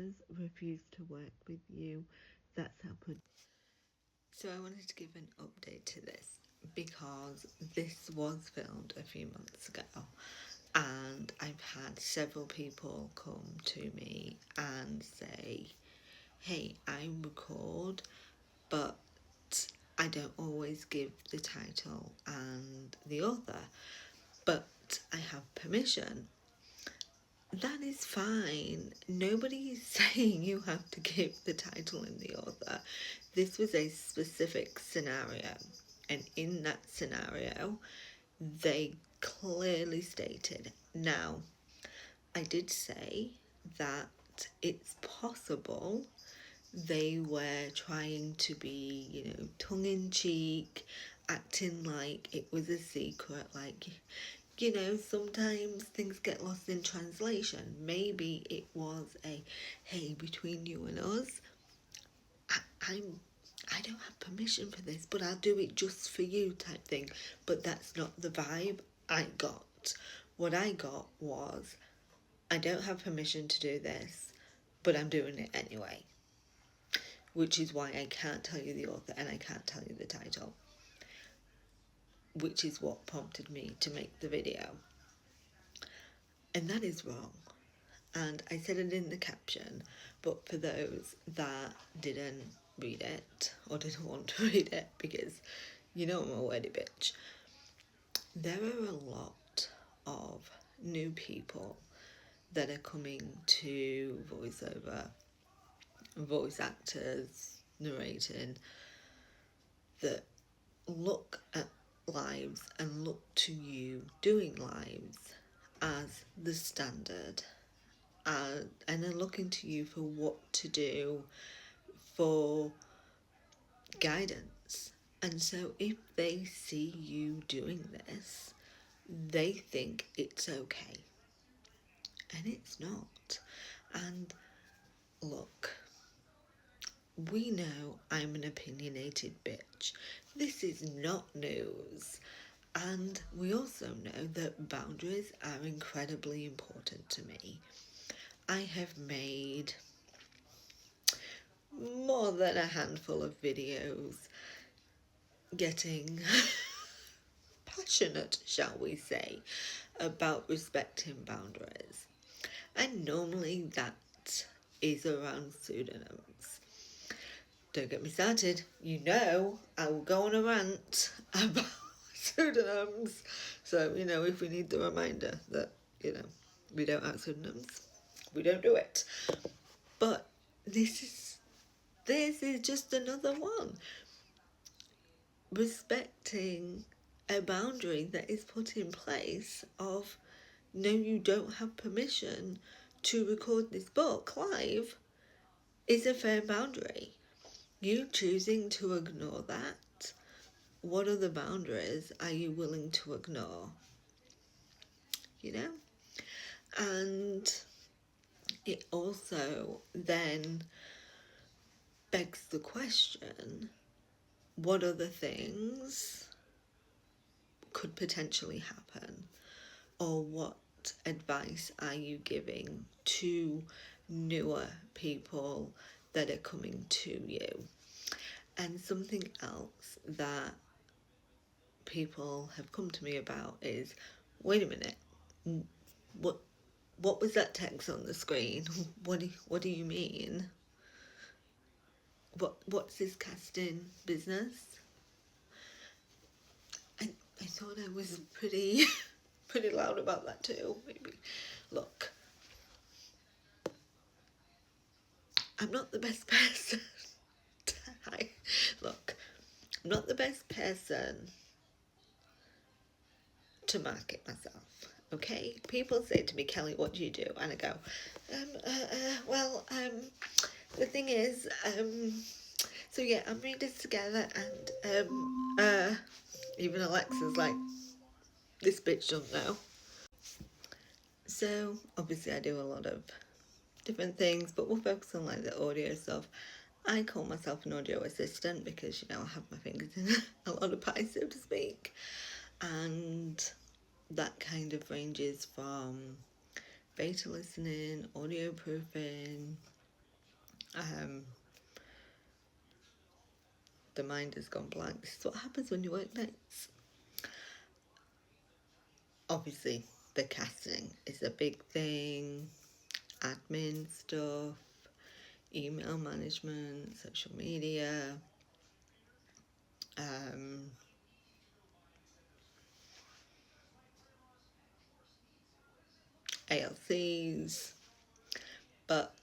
publishers refuse to work with you. That's how So I wanted to give an update to this because this was filmed a few months ago, and I've had several people come to me and say, hey, I record, but I don't always give the title and the author, but I have permission. That is fine. Nobody is saying you have to give the title and the author. This was a specific scenario, and in that scenario, they clearly stated. Now, I did say that it's possible they were trying to be, tongue-in-cheek, acting like it was a secret, like, sometimes things get lost in translation. Maybe it was a, hey, between you and us, I don't have permission for this, but I'll do it just for you type thing. But that's not the vibe I got. What I got was, I don't have permission to do this, but I'm doing it anyway. Which is why I can't tell you the author and I can't tell you the title. Which is what prompted me to make the video. And that is wrong. And I said it in the caption, but for those that didn't read it or didn't want to read it, because I'm a wordy bitch, there are a lot of new people that are coming to voiceover, voice actors, narrating, that look at lives and look to you doing lives as the standard, and are looking to you for what to do, for guidance. And so if they see you doing this, they think it's okay, and it's not. And look, we know I'm an opinionated bitch. This is not news. And we also know that boundaries are incredibly important to me. I have made more than a handful of videos getting passionate, shall we say, about respecting boundaries. And normally that is around pseudonyms. Don't get me started. I will go on a rant about pseudonyms. So, if we need the reminder that, we don't have pseudonyms, we don't do it. But this is just another one. Respecting a boundary that is put in place of, no, you don't have permission to record this book live, is a fair boundary. You choosing to ignore that, what other boundaries are you willing to ignore? And it also then begs the question, what other things could potentially happen? Or what advice are you giving to newer people that are coming to you? And something else that people have come to me about is, wait a minute, what was that text on the screen? What do you mean? What's this casting business? And I thought I was pretty loud about that too, maybe. Look, I'm not the best person. Look, I'm not the best person to market myself, okay? People say to me, Kelly, what do you do? And I go, the thing is, so yeah, I'm Readers Together, and even Alexa's like, this bitch don't know. So obviously I do a lot of different things, but we'll focus on like the audio stuff. I call myself an audio assistant because, I have my fingers in a lot of pies, so to speak. And that kind of ranges from beta listening, audio proofing, The mind has gone blank. This is what happens when you work nights. Obviously, the casting is a big thing. Admin stuff, email management, social media, ALCs, but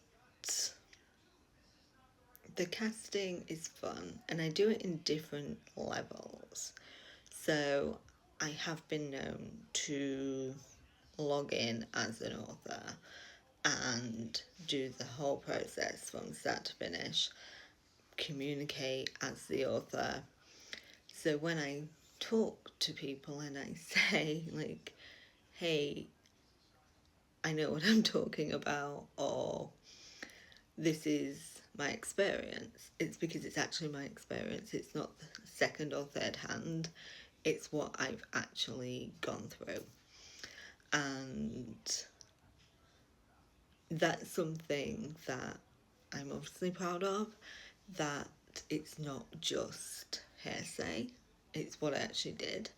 the casting is fun and I do it in different levels. So I have been known to log in as an author and do the whole process from start to finish, communicate as the author. So when I talk to people and I say, like, hey, I know what I'm talking about, or this is my experience, it's because it's actually my experience. It's not second or third hand. It's what I've actually gone through. And that's something that I'm obviously proud of, that it's not just hearsay, it's what I actually did.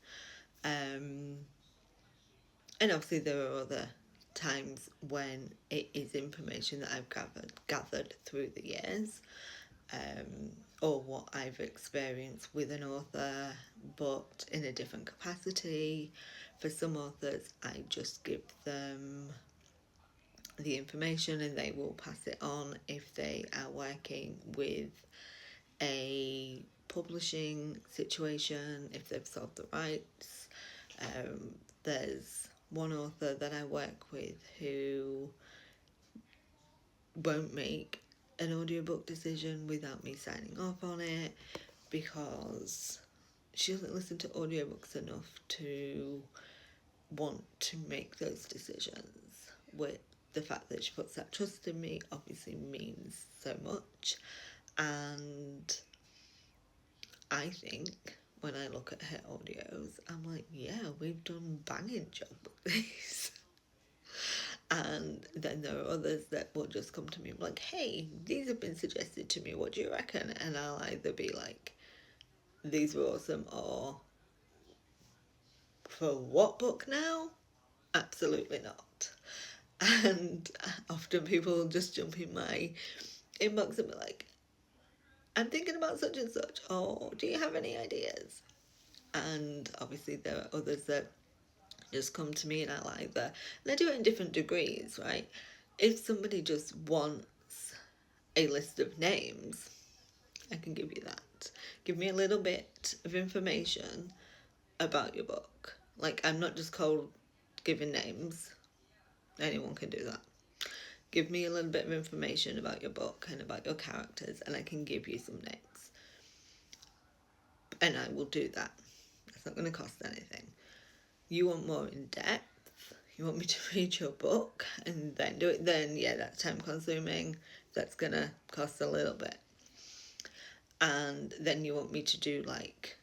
And obviously there are other times when it is information that I've gathered through the years, or what I've experienced with an author, but in a different capacity. For some authors, I just give them the information and they will pass it on if they are working with a publishing situation, if they've sold the rights. There's one author that I work with who won't make an audiobook decision without me signing off on it, because she doesn't listen to audiobooks enough to want to make those decisions. With the fact that she puts that trust in me obviously means so much. And I think when I look at her audios, I'm like, yeah, we've done a banging job with these. And then there are others that will just come to me like, hey, these have been suggested to me, what do you reckon? And I'll either be like, these were awesome, or for what book now? Absolutely not. And often people just jump in my inbox and be like, I'm thinking about such and such, or do you have any ideas? And obviously there are others that just come to me and I like that. And I do it in different degrees, right? If somebody just wants a list of names, I can give you that. Give me a little bit of information about your book. Like, I'm not just cold giving names. Anyone can do that. Give me a little bit of information about your book and about your characters, and I can give you some names. And I will do that. It's not going to cost anything. You want more in depth, you want me to read your book and then do it, then yeah, that's time consuming. That's going to cost a little bit. And then you want me to do like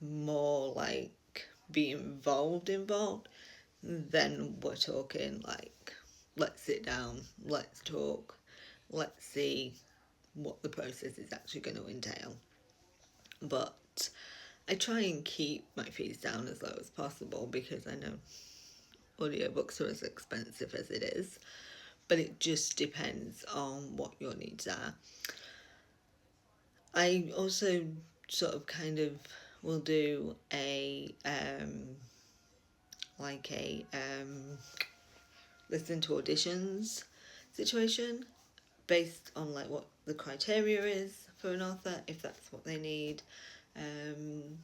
more, like be involved, then we're talking like, let's sit down, let's talk, let's see what the process is actually going to entail. But I try and keep my fees down as low as possible because I know audiobooks are as expensive as it is, but it just depends on what your needs are. I also sort of kind of will do a listen to auditions situation based on like what the criteria is for an author, if that's what they need. I'm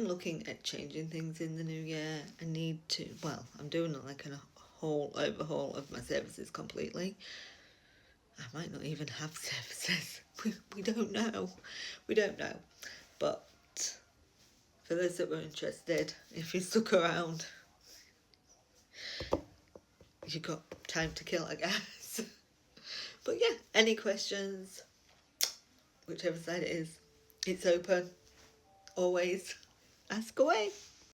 looking at changing things in the new year. I'm doing like a whole overhaul of my services completely. I might not even have services. We don't know. But for those that were interested, if you stuck around, you've got time to kill, I guess. But yeah, any questions, whichever side it is, it's open. Always ask away.